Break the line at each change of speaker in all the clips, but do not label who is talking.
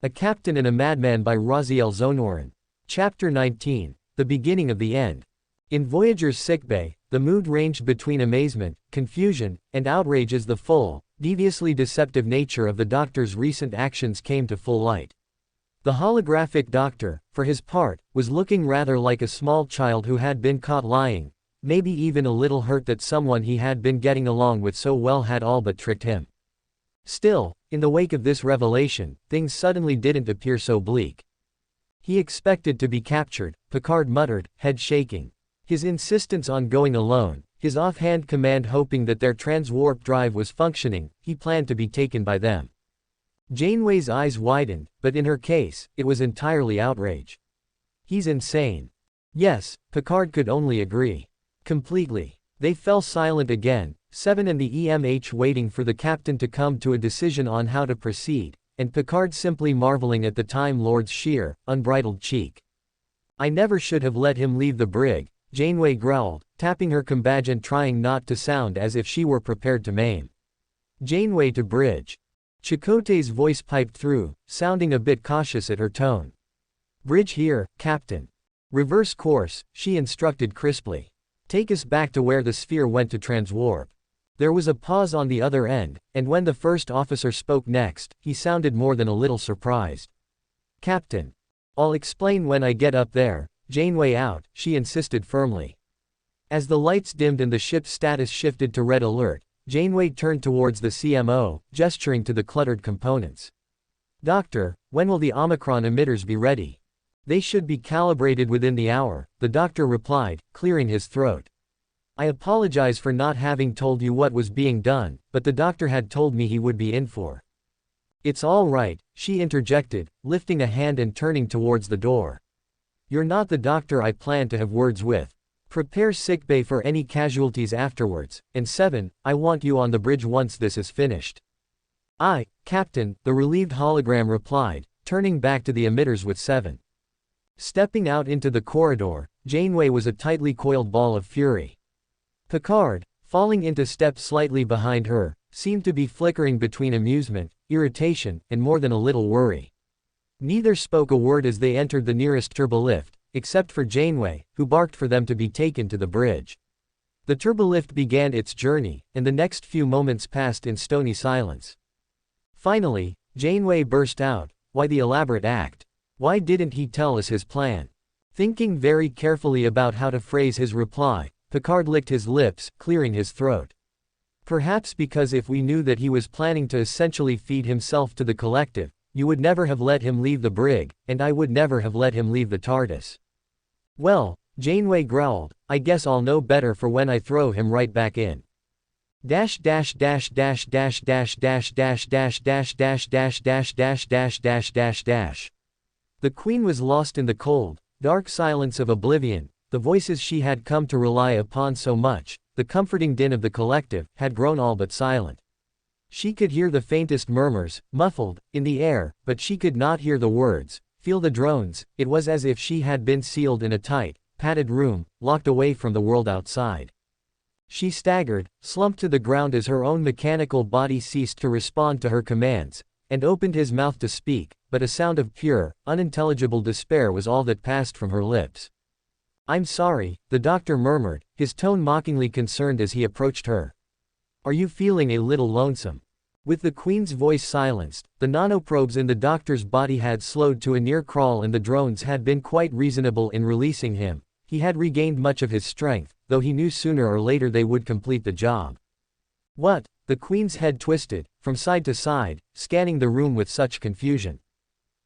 A Captain and a Madman by RazielZonoran. Chapter 19. The Beginning of the End. In Voyager's sickbay, the mood ranged between amazement, confusion, and outrage as the full, deviously deceptive nature of the Doctor's recent actions came to full light. The holographic Doctor, for his part, was looking rather like a small child who had been caught lying, maybe even a little hurt that someone he had been getting along with so well had all but tricked him. Still, in the wake of this revelation, things suddenly didn't appear so bleak. He expected to be captured, Picard muttered, head shaking. His insistence on going alone, his offhand command hoping that their transwarp drive was functioning, he planned to be taken by them. Janeway's eyes widened, but in her case, it was entirely outrage. He's insane. Yes, Picard could only agree. Completely. They fell silent again, Seven and the EMH waiting for the captain to come to a decision on how to proceed, and Picard simply marveling at the Time Lord's sheer, unbridled cheek. I never should have let him leave the brig, Janeway growled, tapping her combadge and trying not to sound as if she were prepared to maim. Janeway to bridge. Chakotay's voice piped through, sounding a bit cautious at her tone. Bridge here, Captain. Reverse course, she instructed crisply. Take us back to where the sphere went to transwarp. There was a pause on the other end, and when the first officer spoke next, he sounded more than a little surprised. Captain. I'll explain when I get up there. Janeway out, she insisted firmly. As the lights dimmed and the ship's status shifted to red alert, Janeway turned towards the CMO, gesturing to the cluttered components. Doctor, when will the Omicron emitters be ready? They should be calibrated within the hour, the doctor replied, clearing his throat. I apologize for not having told you what was being done, but the doctor had told me he would be in for. It's all right, she interjected, lifting a hand and turning towards the door. You're not the doctor I plan to have words with. Prepare sickbay for any casualties afterwards, and Seven, I want you on the bridge once this is finished. Aye, Captain, the relieved hologram replied, turning back to the emitters with Seven. Stepping out into the corridor, Janeway was a tightly coiled ball of fury. Picard, falling into step slightly behind her, seemed to be flickering between amusement, irritation, and more than a little worry. Neither spoke a word as they entered the nearest turbolift, except for Janeway, who barked for them to be taken to the bridge. The turbolift began its journey, and the next few moments passed in stony silence. Finally, Janeway burst out, why the elaborate act? Why didn't he tell us his plan? Thinking very carefully about how to phrase his reply, Picard licked his lips, clearing his throat. Perhaps because if we knew that he was planning to essentially feed himself to the collective, you would never have let him leave the brig, and I would never have let him leave the TARDIS. Well, Janeway growled, I guess I'll know better for when I throw him right back in. Dash dash dash dash dash dash dash dash dash dash dash dash dash dash dash dash dash dash. The Queen was lost in the cold, dark silence of oblivion. The voices she had come to rely upon so much, the comforting din of the collective, had grown all but silent. She could hear the faintest murmurs, muffled, in the air, but she could not hear the words, feel the drones. It was as if she had been sealed in a tight, padded room, locked away from the world outside. She staggered, slumped to the ground as her own mechanical body ceased to respond to her commands, and opened his mouth to speak, but a sound of pure, unintelligible despair was all that passed from her lips. I'm sorry, the doctor murmured, his tone mockingly concerned as he approached her. Are you feeling a little lonesome? With the Queen's voice silenced, the nanoprobes in the doctor's body had slowed to a near crawl and the drones had been quite reasonable in releasing him. He had regained much of his strength, though he knew sooner or later they would complete the job. What? The Queen's head twisted, from side to side, scanning the room with such confusion.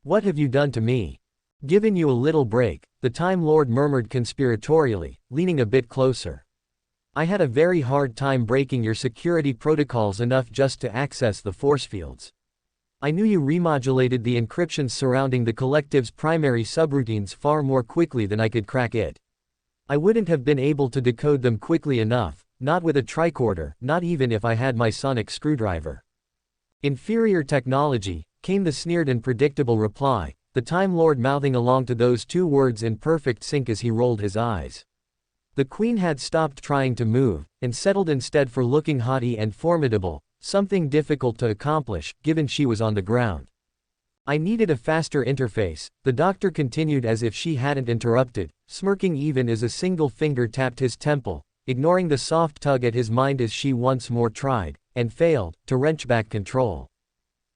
What have you done to me? Given you a little break, the Time Lord murmured conspiratorially, leaning a bit closer. I had a very hard time breaking your security protocols enough just to access the force fields. I knew you remodulated the encryptions surrounding the collective's primary subroutines far more quickly than I could crack it. I wouldn't have been able to decode them quickly enough, not with a tricorder, not even if I had my sonic screwdriver. Inferior technology, came the sneered and predictable reply, the Time Lord mouthing along to those two words in perfect sync as he rolled his eyes. The Queen had stopped trying to move, and settled instead for looking haughty and formidable, something difficult to accomplish, given she was on the ground. I needed a faster interface, the doctor continued as if she hadn't interrupted, smirking even as a single finger tapped his temple, ignoring the soft tug at his mind as she once more tried, and failed, to wrench back control.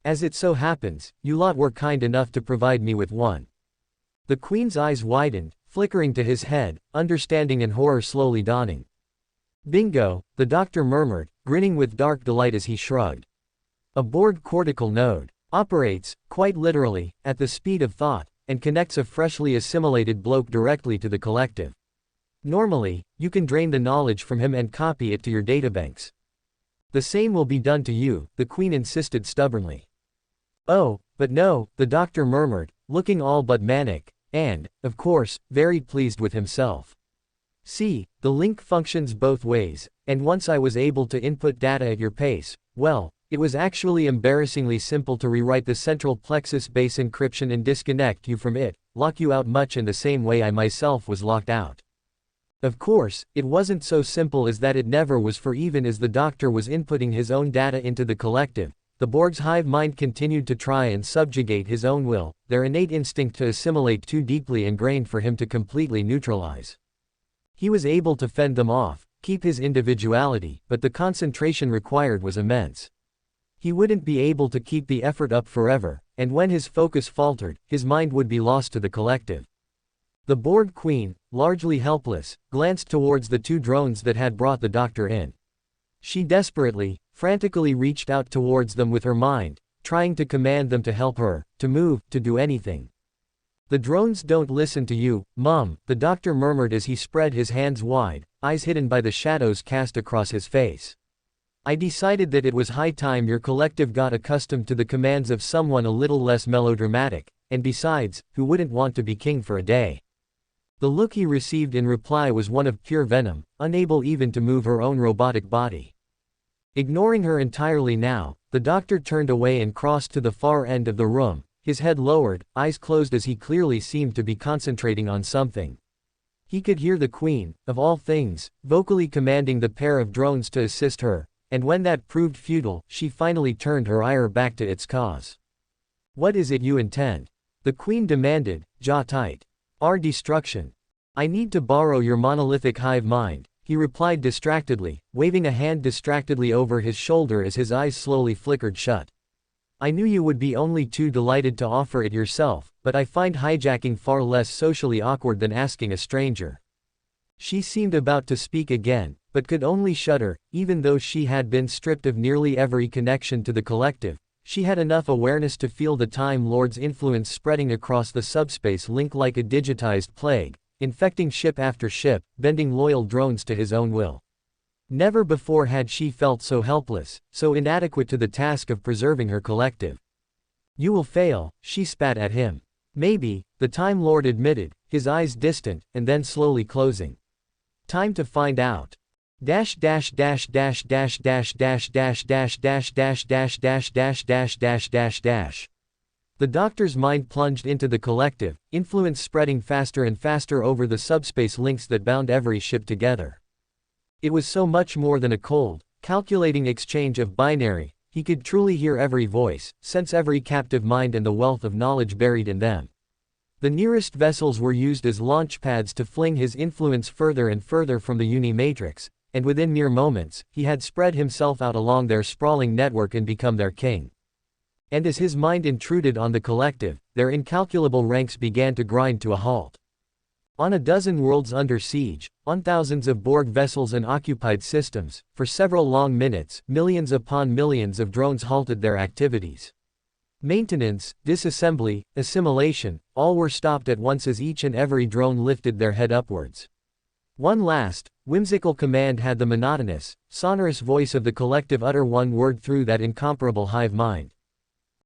As it so happens, you lot were kind enough to provide me with one. The Queen's eyes widened, flickering to his head, understanding and horror slowly dawning. Bingo, the doctor murmured, grinning with dark delight as he shrugged. A Borg cortical node. Operates, quite literally, at the speed of thought, and connects a freshly assimilated bloke directly to the collective. Normally, you can drain the knowledge from him and copy it to your databanks. The same will be done to you, the Queen insisted stubbornly. Oh, but no, the doctor murmured, looking all but manic, and, of course, very pleased with himself. See, the link functions both ways, and once I was able to input data at your pace, well, it was actually embarrassingly simple to rewrite the central plexus base encryption and disconnect you from it, lock you out much in the same way I myself was locked out. Of course, it wasn't so simple as that. It never was, for even as the doctor was inputting his own data into the collective, the Borg's hive mind continued to try and subjugate his own will, their innate instinct to assimilate too deeply ingrained for him to completely neutralize. He was able to fend them off, keep his individuality, but the concentration required was immense. He wouldn't be able to keep the effort up forever, and when his focus faltered, his mind would be lost to the collective. The Borg Queen, largely helpless, glanced towards the two drones that had brought the doctor in. She desperately, frantically reached out towards them with her mind, trying to command them to help her, to move, to do anything. The drones don't listen to you, Mum, the doctor murmured as he spread his hands wide, eyes hidden by the shadows cast across his face. I decided that it was high time your collective got accustomed to the commands of someone a little less melodramatic, and besides, who wouldn't want to be king for a day? The look he received in reply was one of pure venom, unable even to move her own robotic body. Ignoring her entirely now, the doctor turned away and crossed to the far end of the room, his head lowered, eyes closed as he clearly seemed to be concentrating on something. He could hear the Queen, of all things, vocally commanding the pair of drones to assist her. And when that proved futile, she finally turned her ire back to its cause. What is it you intend? The Queen demanded, jaw tight. Our destruction. I need to borrow your monolithic hive mind, he replied distractedly, waving a hand distractedly over his shoulder as his eyes slowly flickered shut. I knew you would be only too delighted to offer it yourself, but I find hijacking far less socially awkward than asking a stranger. She seemed about to speak again, but could only shudder. Even though she had been stripped of nearly every connection to the collective, she had enough awareness to feel the Time Lord's influence spreading across the subspace link like a digitized plague, infecting ship after ship, bending loyal drones to his own will. Never before had she felt so helpless, so inadequate to the task of preserving her collective. You will fail, she spat at him. Maybe, the Time Lord admitted, his eyes distant, and then slowly closing. Time to find out. Dash dash dash dash dash dash dash dash dash dash dash dash dash dash dash dash dash dash. The doctor's mind plunged into the collective, influence spreading faster and faster over the subspace links that bound every ship together. It was so much more than a cold, calculating exchange of binary. He could truly hear every voice, sense every captive mind and the wealth of knowledge buried in them. The nearest vessels were used as launch pads to fling his influence further and further from the Uni-Matrix, and within mere moments, he had spread himself out along their sprawling network and become their king. And as his mind intruded on the collective, their incalculable ranks began to grind to a halt. On a dozen worlds under siege, on thousands of Borg vessels and occupied systems, for several long minutes, millions upon millions of drones halted their activities. Maintenance, disassembly, assimilation, all were stopped at once as each and every drone lifted their head upwards. One last, whimsical command had the monotonous, sonorous voice of the collective utter one word through that incomparable hive mind.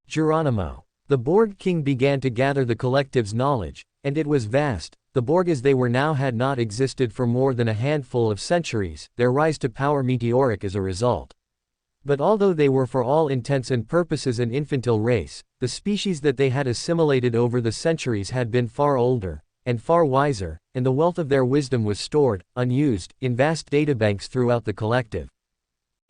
Geronimo. The Borg King began to gather the collective's knowledge, and it was vast. The Borg as they were now had not existed for more than a handful of centuries, their rise to power meteoric as a result. But although they were for all intents and purposes an infantile race, the species that they had assimilated over the centuries had been far older, and far wiser, and the wealth of their wisdom was stored, unused, in vast databanks throughout the collective.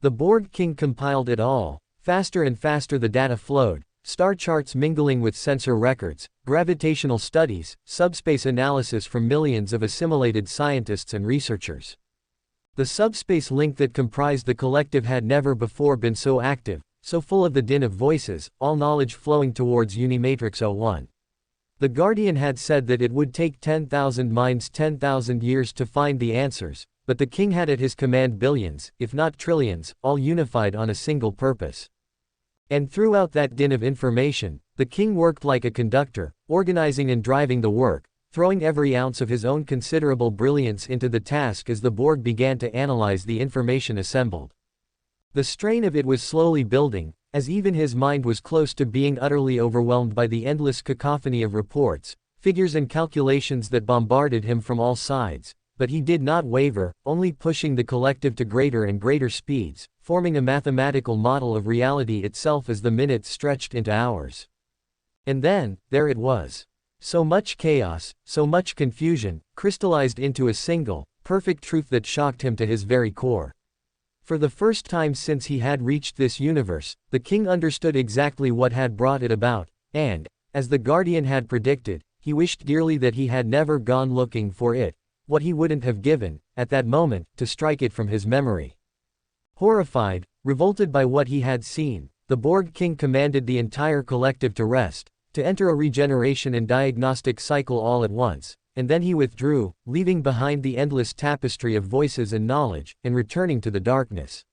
The Borg King compiled it all. Faster and faster the data flowed, star charts mingling with sensor records, gravitational studies, subspace analysis from millions of assimilated scientists and researchers. The subspace link that comprised the collective had never before been so active, so full of the din of voices, all knowledge flowing towards Unimatrix 01. The Guardian had said that it would take 10,000 minds 10,000 years to find the answers, but the king had at his command billions, if not trillions, all unified on a single purpose. And throughout that din of information, the king worked like a conductor, organizing and driving the work, throwing every ounce of his own considerable brilliance into the task as the Borg began to analyze the information assembled. The strain of it was slowly building, as even his mind was close to being utterly overwhelmed by the endless cacophony of reports, figures and calculations that bombarded him from all sides, but he did not waver, only pushing the collective to greater and greater speeds, forming a mathematical model of reality itself as the minutes stretched into hours. And then, there it was. So much chaos, so much confusion, crystallized into a single, perfect truth that shocked him to his very core. For the first time since he had reached this universe, the king understood exactly what had brought it about, and, as the Guardian had predicted, he wished dearly that he had never gone looking for it, what he wouldn't have given, at that moment, to strike it from his memory. Horrified, revolted by what he had seen, the Borg king commanded the entire collective to rest, to enter a regeneration and diagnostic cycle all at once, and then he withdrew, leaving behind the endless tapestry of voices and knowledge, and returning to the darkness.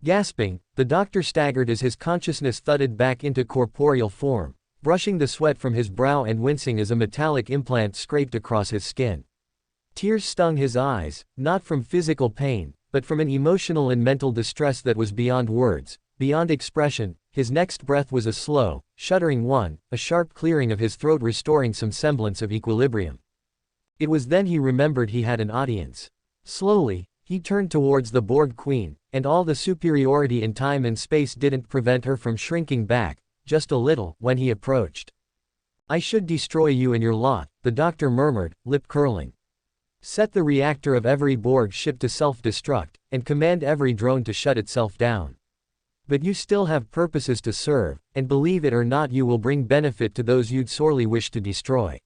Gasping, the doctor staggered as his consciousness thudded back into corporeal form, brushing the sweat from his brow and wincing as a metallic implant scraped across his skin. Tears stung his eyes, not from physical pain, but from an emotional and mental distress that was beyond words, beyond expression. His next breath was a slow, shuddering one, a sharp clearing of his throat restoring some semblance of equilibrium. It was then he remembered he had an audience. Slowly, he turned towards the Borg Queen, and all the superiority in time and space didn't prevent her from shrinking back, just a little, when he approached. "I should destroy you and your lot," the doctor murmured, lip curling. "Set the reactor of every Borg ship to self-destruct, and command every drone to shut itself down. But you still have purposes to serve, and believe it or not you will bring benefit to those you'd sorely wish to destroy.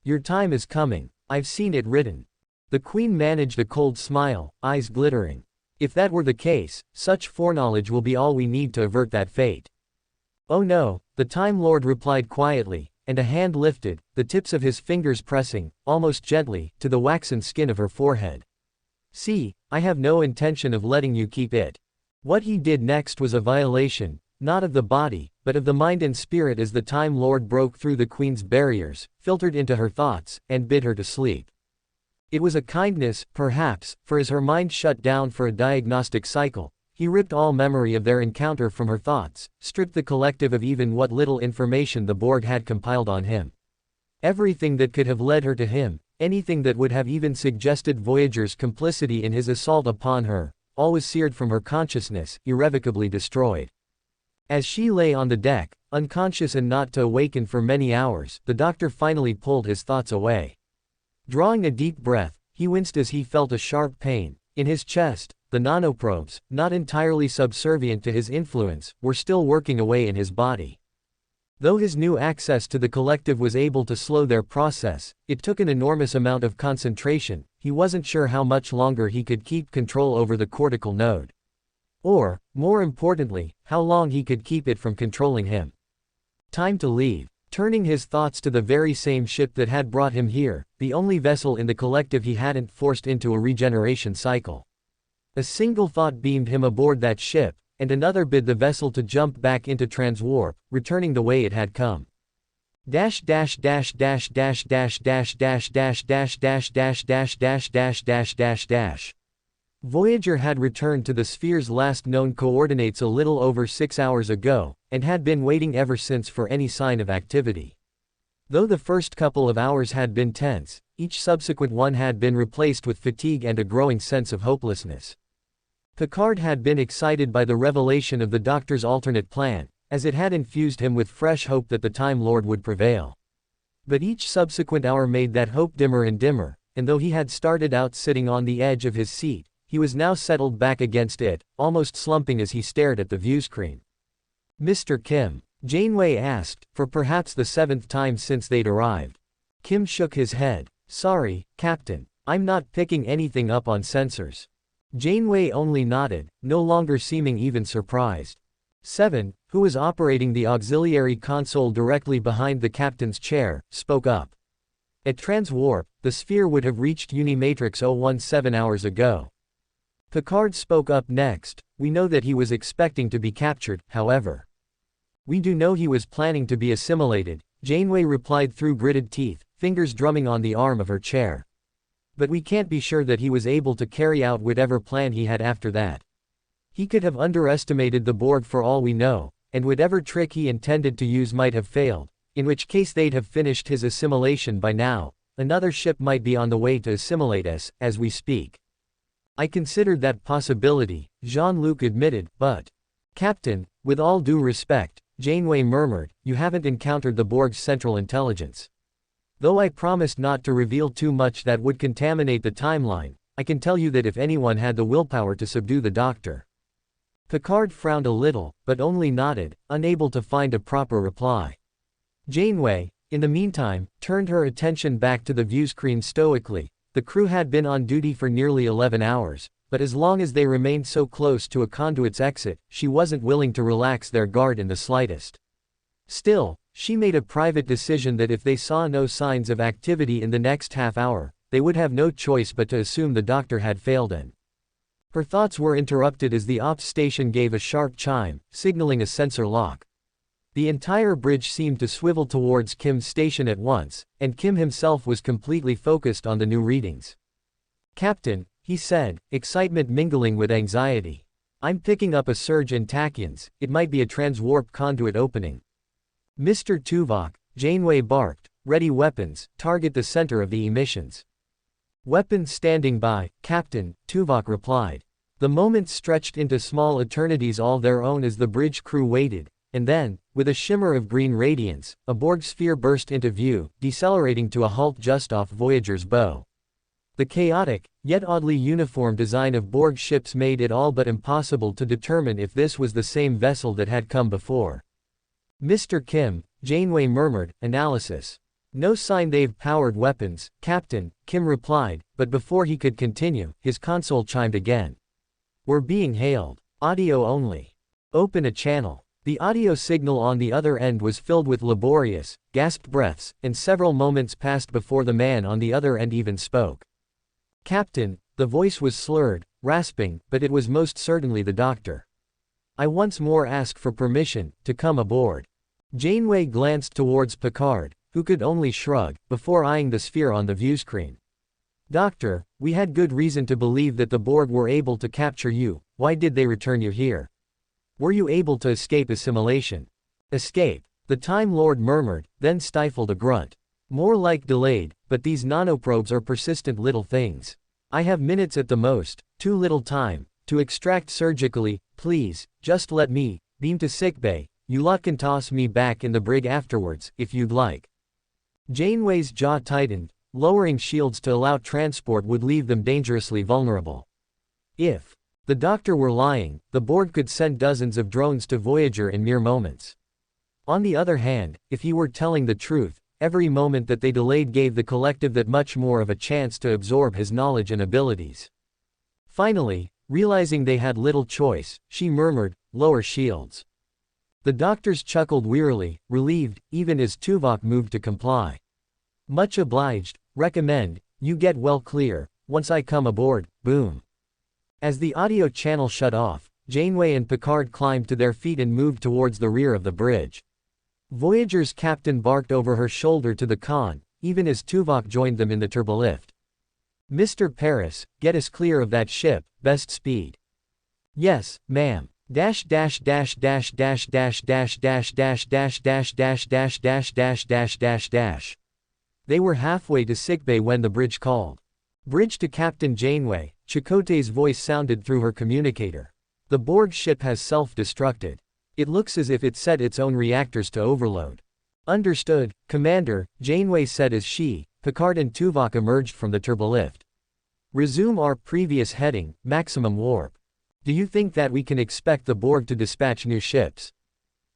Your time is coming, I've seen it written." The Queen managed a cold smile, eyes glittering. "If that were the case, such foreknowledge will be all we need to avert that fate." "Oh no," the Time Lord replied quietly, and a hand lifted, the tips of his fingers pressing, almost gently, to the waxen skin of her forehead. "See, I have no intention of letting you keep it." What he did next was a violation, not of the body, but of the mind and spirit as the Time Lord broke through the Queen's barriers, filtered into her thoughts, and bid her to sleep. It was a kindness, perhaps, for as her mind shut down for a diagnostic cycle, he ripped all memory of their encounter from her thoughts, stripped the collective of even what little information the Borg had compiled on him. Everything that could have led her to him, anything that would have even suggested Voyager's complicity in his assault upon her, all was seared from her consciousness, irrevocably destroyed. As she lay on the deck, unconscious and not to awaken for many hours, the doctor finally pulled his thoughts away. Drawing a deep breath, he winced as he felt a sharp pain in his chest. The nanoprobes, not entirely subservient to his influence, were still working away in his body. Though his new access to the collective was able to slow their process, it took an enormous amount of concentration. He wasn't sure how much longer he could keep control over the cortical node. Or, more importantly, how long he could keep it from controlling him. Time to leave. Turning his thoughts to the very same ship that had brought him here, the only vessel in the collective he hadn't forced into a regeneration cycle. A single thought beamed him aboard that ship, and another bid the vessel to jump back into transwarp, returning the way it had come. Voyager had returned to the sphere's last known coordinates a little over 6 hours ago, and had been waiting ever since for any sign of activity. Though the first couple of hours had been tense, each subsequent one had been replaced with fatigue and a growing sense of hopelessness. Picard had been excited by the revelation of the Doctor's alternate plan, as it had infused him with fresh hope that the Time Lord would prevail. But each subsequent hour made that hope dimmer and dimmer, and though he had started out sitting on the edge of his seat, he was now settled back against it, almost slumping as he stared at the viewscreen. "Mr. Kim?" Janeway asked, for perhaps the 7th time since they'd arrived. Kim shook his head. "Sorry, Captain. I'm not picking anything up on sensors." Janeway only nodded, no longer seeming even surprised. 7, who was operating the auxiliary console directly behind the captain's chair, spoke up. "At transwarp, the sphere would have reached Unimatrix 017 hours ago." Picard spoke up next. "We know that he was expecting to be captured, however. We do know he was planning to be assimilated," Janeway replied through gritted teeth, fingers drumming on the arm of her chair. "But we can't be sure that he was able to carry out whatever plan he had after that. He could have underestimated the Borg for all we know, and whatever trick he intended to use might have failed, in which case they'd have finished his assimilation by now. Another ship might be on the way to assimilate us, as we speak." "I considered that possibility," Jean-Luc admitted, "but..." "Captain, with all due respect," Janeway murmured, "you haven't encountered the Borg's central intelligence. Though I promised not to reveal too much that would contaminate the timeline, I can tell you that if anyone had the willpower to subdue the Doctor..." Picard frowned a little, but only nodded, unable to find a proper reply. Janeway, in the meantime, turned her attention back to the viewscreen stoically. The crew had been on duty for nearly 11 hours, but as long as they remained so close to a conduit's exit, she wasn't willing to relax their guard in the slightest. Still, she made a private decision that if they saw no signs of activity in the next half hour, they would have no choice but to assume the Doctor had failed and... Her thoughts were interrupted as the ops station gave a sharp chime, signaling a sensor lock. The entire bridge seemed to swivel towards Kim's station at once, and Kim himself was completely focused on the new readings. "Captain," he said, excitement mingling with anxiety. "I'm picking up a surge in tachyons. It might be a transwarp conduit opening." "Mr. Tuvok," Janeway barked, "ready weapons, target the center of the emissions." "Weapons standing by, Captain," Tuvok replied. The moments stretched into small eternities all their own as the bridge crew waited, and then, with a shimmer of green radiance, a Borg sphere burst into view, decelerating to a halt just off Voyager's bow. The chaotic, yet oddly uniform design of Borg ships made it all but impossible to determine if this was the same vessel that had come before. "Mr. Kim," Janeway murmured, "analysis. No sign they've powered weapons, Captain," Kim replied, but before he could continue, his console chimed again. "We're being hailed. Audio only. Open a channel." The audio signal on the other end was filled with laborious, gasped breaths, and several moments passed before the man on the other end even spoke. "Captain," the voice was slurred, rasping, but it was most certainly the Doctor. "I once more ask for permission to come aboard." Janeway glanced towards Picard, who could only shrug, before eyeing the sphere on the viewscreen. "Doctor, we had good reason to believe that the Borg were able to capture you. Why did they return you here? Were you able to escape assimilation?" "Escape," the Time Lord murmured, then stifled a grunt. "More like delayed, but these nanoprobes are persistent little things. I have minutes at the most, too little time, to extract surgically. Please, just let me beam to sickbay. You lot can toss me back in the brig afterwards, if you'd like." Janeway's jaw tightened. Lowering shields to allow transport would leave them dangerously vulnerable. If the Doctor were lying, the Borg could send dozens of drones to Voyager in mere moments. On the other hand, if he were telling the truth, every moment that they delayed gave the collective that much more of a chance to absorb his knowledge and abilities. Finally, realizing they had little choice, she murmured, "Lower shields." The doctors chuckled wearily, relieved, even as Tuvok moved to comply. "Much obliged, recommend, you get well clear, once I come aboard, boom." As the audio channel shut off, Janeway and Picard climbed to their feet and moved towards the rear of the bridge. Voyager's captain barked over her shoulder to the con, even as Tuvok joined them in the turbolift. "Mr. Paris, get us clear of that ship, best speed." "Yes, ma'am. Dash dash dash dash dash dash dash dash dash dash dash dash dash dash dash dash dash dash. They were halfway to sickbay when the bridge called. "Bridge to Captain Janeway," Chakotay's voice sounded through her communicator. "The Borg ship has self-destructed. It looks as if it set its own reactors to overload." "Understood, Commander," Janeway said as she, Picard and Tuvok emerged from the turbolift. Resume our previous heading, maximum warp. Do you think that we can expect the Borg to dispatch new ships?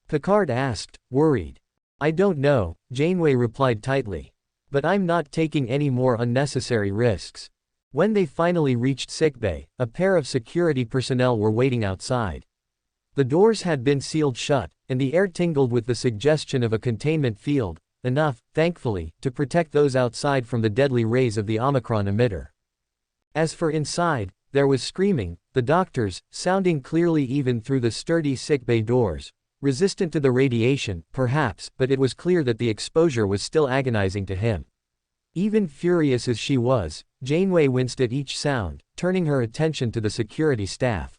Picard asked, worried. I don't know, Janeway replied tightly. But I'm not taking any more unnecessary risks. When they finally reached sickbay, a pair of security personnel were waiting outside. The doors had been sealed shut, and the air tingled with the suggestion of a containment field, enough, thankfully, to protect those outside from the deadly rays of the Omicron emitter. As for inside, there was screaming, the doctors, sounding clearly even through the sturdy sickbay doors. Resistant to the radiation, perhaps, but it was clear that the exposure was still agonizing to him. Even furious as she was, Janeway winced at each sound, turning her attention to the security staff.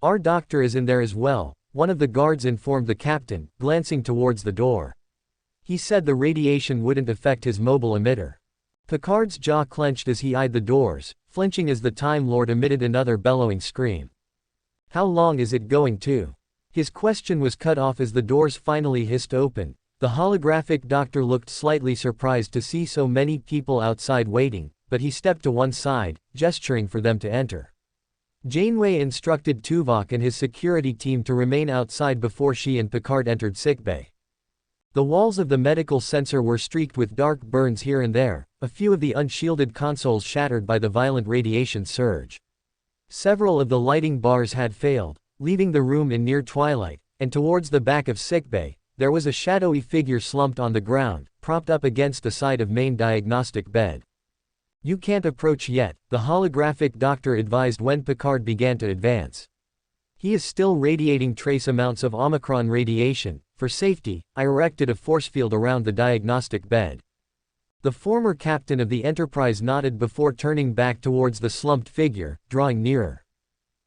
Our doctor is in there as well, one of the guards informed the captain, glancing towards the door. He said the radiation wouldn't affect his mobile emitter. Picard's jaw clenched as he eyed the doors, flinching as the Time Lord emitted another bellowing scream. How long is it going to? His question was cut off as the doors finally hissed open. The holographic doctor looked slightly surprised to see so many people outside waiting, but he stepped to one side, gesturing for them to enter. Janeway instructed Tuvok and his security team to remain outside before she and Picard entered sickbay. The walls of the medical center were streaked with dark burns here and there, a few of the unshielded consoles shattered by the violent radiation surge. Several of the lighting bars had failed, leaving the room in near twilight, and towards the back of sickbay, there was a shadowy figure slumped on the ground, propped up against the side of main diagnostic bed. You can't approach yet, the holographic doctor advised when Picard began to advance. He is still radiating trace amounts of Omicron radiation. For safety, I erected a force field around the diagnostic bed. The former captain of the Enterprise nodded before turning back towards the slumped figure, drawing nearer.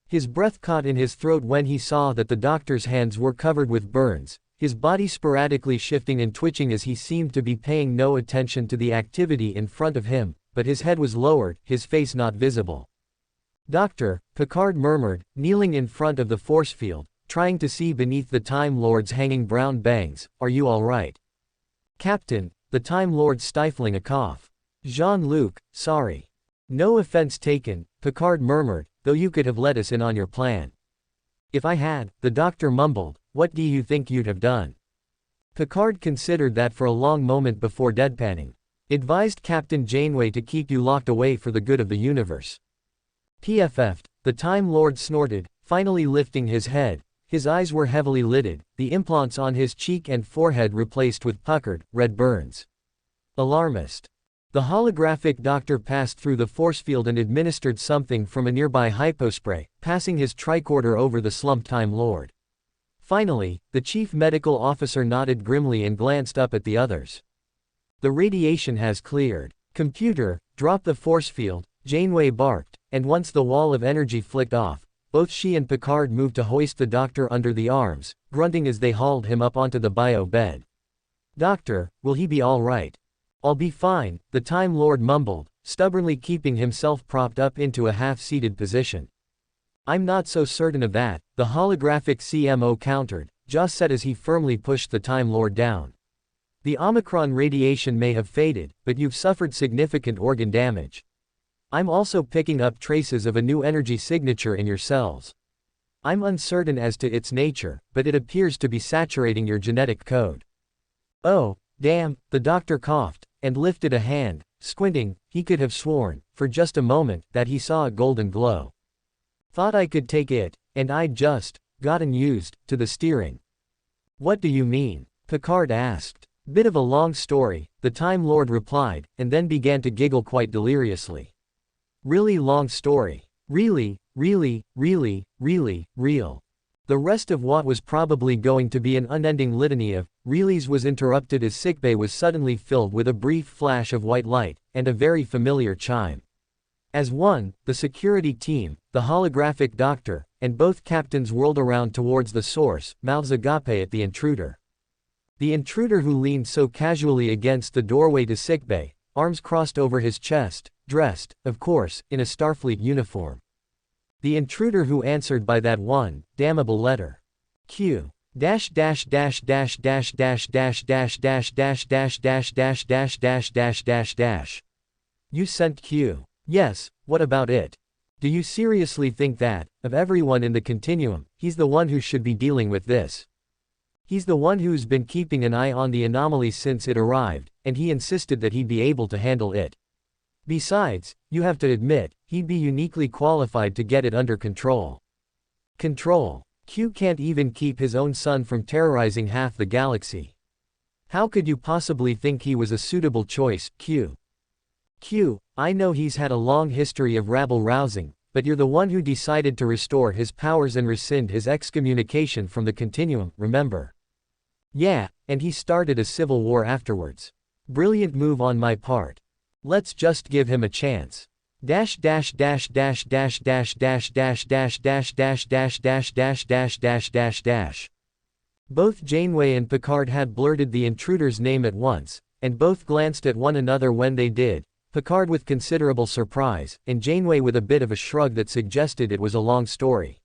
His breath caught in his throat when he saw that the doctor's hands were covered with burns, his body sporadically shifting and twitching as he seemed to be paying no attention to the activity in front of him, but his head was lowered, his face not visible. Doctor, Picard murmured, kneeling in front of the force field, trying to see beneath the Time Lord's hanging brown bangs, are you all right? Captain, the Time Lord stifling a cough. Jean-Luc, sorry. No offense taken, Picard murmured, though you could have let us in on your plan. If I had, the doctor mumbled, what do you think you'd have done? Picard considered that for a long moment before deadpanning. Advised Captain Janeway to keep you locked away for the good of the universe. PFF'd, the Time Lord snorted, finally lifting his head. His eyes were heavily lidded, the implants on his cheek and forehead replaced with puckered, red burns. Alarmist. The holographic doctor passed through the force field and administered something from a nearby hypospray, passing his tricorder over the slumped Time Lord. Finally, the chief medical officer nodded grimly and glanced up at the others. The radiation has cleared. Computer, drop the force field, Janeway barked, and once the wall of energy flicked off, both she and Picard moved to hoist the doctor under the arms, grunting as they hauled him up onto the bio bed. Doctor, will he be all right? I'll be fine, the Time Lord mumbled, stubbornly keeping himself propped up into a half-seated position. I'm not so certain of that, the holographic CMO countered, jaw set as he firmly pushed the Time Lord down. The Omicron radiation may have faded, but you've suffered significant organ damage. I'm also picking up traces of a new energy signature in your cells. I'm uncertain as to its nature, but it appears to be saturating your genetic code. Oh, damn, the doctor coughed, and lifted a hand, squinting. He could have sworn, for just a moment, that he saw a golden glow. Thought I could take it, and I'd just gotten used to the steering. What do you mean? Picard asked. Bit of a long story, the Time Lord replied, and then began to giggle quite deliriously. Really long story. Really, really, really, really, real. The rest of what was probably going to be an unending litany of reallys was interrupted as sickbay was suddenly filled with a brief flash of white light, and a very familiar chime. As one, the security team, the holographic doctor, and both captains whirled around towards the source, mouths agape at the intruder. The intruder who leaned so casually against the doorway to sickbay, arms crossed over his chest, dressed, of course, in a Starfleet uniform. The intruder who answered by that one, damnable letter. Q. Dash dash dash dash dash dash dash dash dash dash dash dash dash dash dash dash dash dash. You sent Q. Yes, what about it? Do you seriously think that, of everyone in the continuum, he's the one who should be dealing with this? He's the one who's been keeping an eye on the anomaly since it arrived, and he insisted that he'd be able to handle it. Besides, you have to admit, he'd be uniquely qualified to get it under control. Control. Q can't even keep his own son from terrorizing half the galaxy. How could you possibly think he was a suitable choice, Q? Q, I know he's had a long history of rabble-rousing, but you're the one who decided to restore his powers and rescind his excommunication from the continuum, remember? Yeah, and he started a civil war afterwards. Brilliant move on my part. Let's just give him a chance. Dash dash dash dash dash dash dash dash dash dash dash dash dash dash dash dash dash dash. Both Janeway and Picard had blurted the intruder's name at once, and both glanced at one another when they did, Picard with considerable surprise, and Janeway with a bit of a shrug that suggested it was a long story.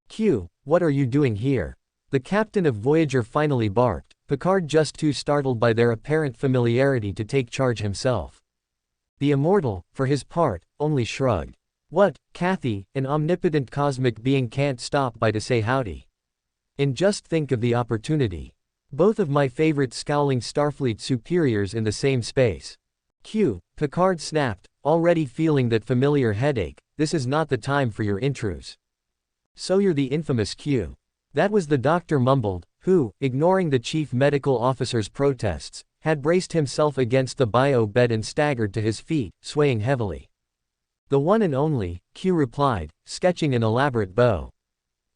Q, what are you doing here? The captain of Voyager finally barked, Picard just too startled by their apparent familiarity to take charge himself. The immortal, for his part, only shrugged. What, Kathy, an omnipotent cosmic being can't stop by to say howdy. And just think of the opportunity. Both of my favorite scowling Starfleet superiors in the same space. Q, Picard snapped, already feeling that familiar headache, this is not the time for your intros. So you're the infamous Q. That was the doctor mumbled, who, ignoring the chief medical officer's protests, had braced himself against the bio bed and staggered to his feet, swaying heavily. The one and only, Q replied, sketching an elaborate bow.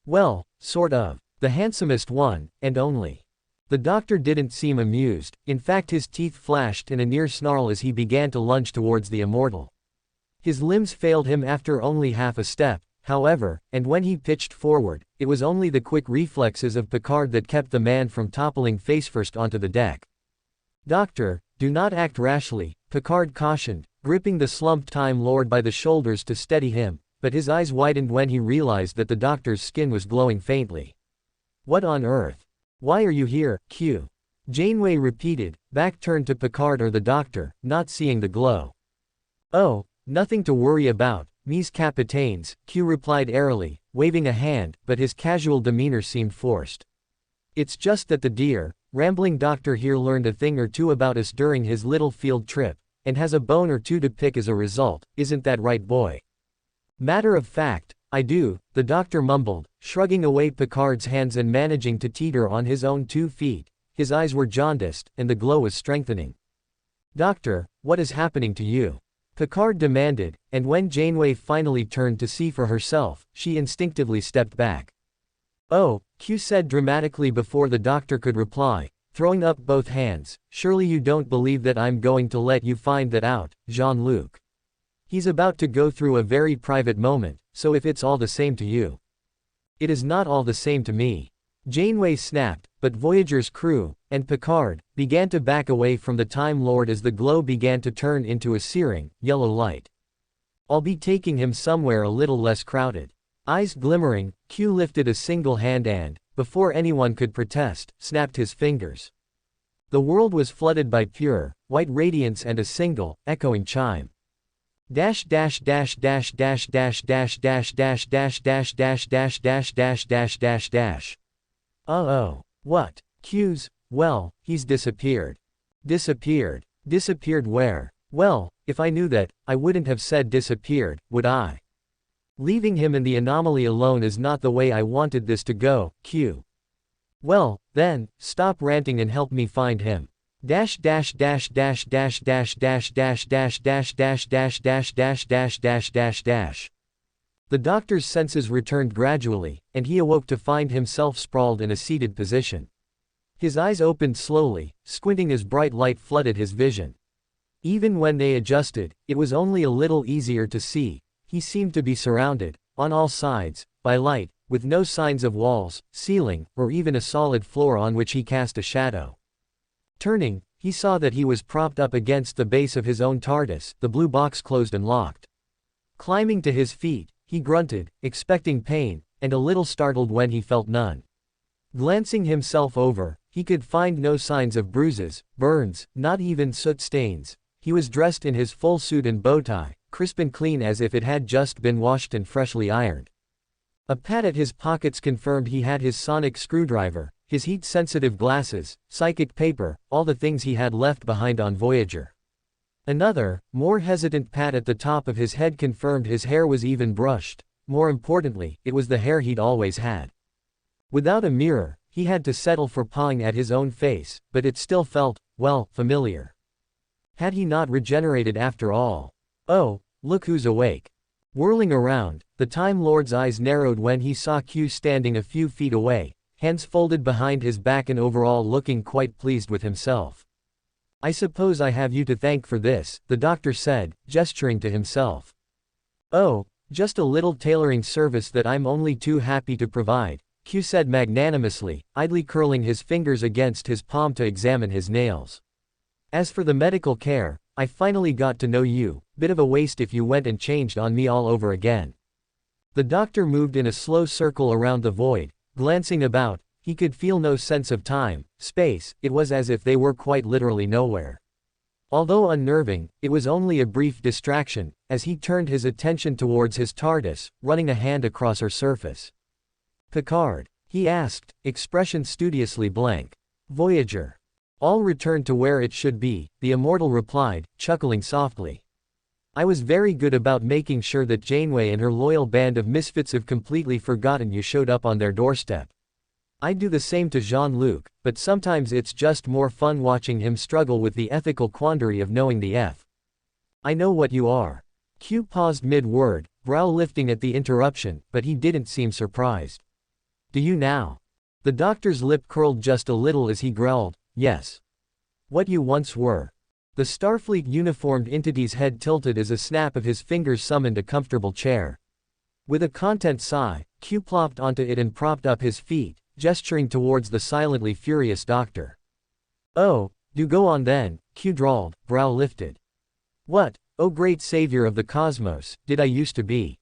Well, sort of. The handsomest one, and only. The doctor didn't seem amused, in fact his teeth flashed in a near snarl as he began to lunge towards the immortal. His limbs failed him after only half a step, however, and when he pitched forward, it was only the quick reflexes of Picard that kept the man from toppling facefirst onto the deck. Doctor, do not act rashly, Picard cautioned, gripping the slumped Time Lord by the shoulders to steady him, but his eyes widened when he realized that the doctor's skin was glowing faintly. What on earth? Why are you here, Q? Janeway repeated, back turned to Picard or the doctor, not seeing the glow. Oh, nothing to worry about, mes capitaines, Q replied airily, waving a hand, but his casual demeanor seemed forced. It's just that the dear, rambling doctor here learned a thing or two about us during his little field trip, and has a bone or two to pick as a result, isn't that right, boy? Matter of fact, I do, the doctor mumbled, shrugging away Picard's hands and managing to teeter on his own 2 feet. His eyes were jaundiced, and the glow was strengthening. Doctor, what is happening to you? Picard demanded, and when Janeway finally turned to see for herself, she instinctively stepped back. Oh, Q said dramatically before the doctor could reply, throwing up both hands, surely you don't believe that I'm going to let you find that out, Jean-Luc. He's about to go through a very private moment, so if it's all the same to you. It is not all the same to me. Janeway snapped, but Voyager's crew, and Picard, began to back away from the Time Lord as the glow began to turn into a searing, yellow light. I'll be taking him somewhere a little less crowded. Eyes glimmering, Q lifted a single hand and, before anyone could protest, snapped his fingers. The world was flooded by pure, white radiance and a single, echoing chime. Dash dash dash dash dash dash dash dash dash dash dash dash dash dash dash dash dash dash. Oh, what? Q's, well, he's disappeared. Disappeared. Disappeared where? Well, if I knew that, I wouldn't have said disappeared, would I? Leaving him and the anomaly alone is not the way I wanted this to go, Q. Well, then, stop ranting and help me find him. Dash dash dash dash dash dash dash dash dash dash dash dash dash dash dash dash dash dash. The doctor's senses returned gradually, and he awoke to find himself sprawled in a seated position. His eyes opened slowly, squinting as bright light flooded his vision. Even when they adjusted, it was only a little easier to see. He seemed to be surrounded, on all sides, by light, with no signs of walls, ceiling, or even a solid floor on which he cast a shadow. Turning, he saw that he was propped up against the base of his own TARDIS, the blue box closed and locked. Climbing to his feet, he grunted, expecting pain, and a little startled when he felt none. Glancing himself over, he could find no signs of bruises, burns, not even soot stains. He was dressed in his full suit and bow tie, crisp and clean as if it had just been washed and freshly ironed. A pat at his pockets confirmed he had his sonic screwdriver, his heat-sensitive glasses, psychic paper, all the things he had left behind on Voyager. Another, more hesitant pat at the top of his head confirmed his hair was even brushed. More importantly, it was the hair he'd always had. Without a mirror, he had to settle for pawing at his own face, but it still felt, well, familiar. Had he not regenerated after all? Oh, look who's awake. Whirling around, the Time Lord's eyes narrowed when he saw Q standing a few feet away, hands folded behind his back and overall looking quite pleased with himself. I suppose I have you to thank for this, the doctor said, gesturing to himself. Oh, just a little tailoring service that I'm only too happy to provide, Q said magnanimously, idly curling his fingers against his palm to examine his nails. As for the medical care, I finally got to know you, bit of a waste if you went and changed on me all over again. The doctor moved in a slow circle around the void, glancing about. He could feel no sense of time, space, it was as if they were quite literally nowhere. Although unnerving, it was only a brief distraction, as he turned his attention towards his TARDIS, running a hand across her surface. Picard? He asked, expression studiously blank. Voyager. All returned to where it should be, the immortal replied, chuckling softly. I was very good about making sure that Janeway and her loyal band of misfits have completely forgotten you showed up on their doorstep. I do the same to Jean-Luc, but sometimes it's just more fun watching him struggle with the ethical quandary of knowing the F. I know what you are. Q paused mid-word, brow lifting at the interruption, but he didn't seem surprised. Do you now? The doctor's lip curled just a little as he growled, yes. What you once were. The Starfleet uniformed entity's head tilted as a snap of his fingers summoned a comfortable chair. With a content sigh, Q plopped onto it and propped up his feet, gesturing towards the silently furious doctor. Oh, do go on then, Q drawled, brow lifted. What, oh great savior of the cosmos, did I used to be?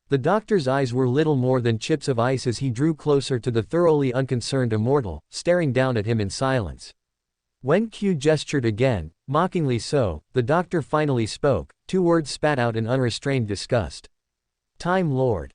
The doctor's eyes were little more than chips of ice as he drew closer to the thoroughly unconcerned immortal, staring down at him in silence. When Q gestured again, mockingly so, the doctor finally spoke, 2 words spat out in unrestrained disgust. Time Lord.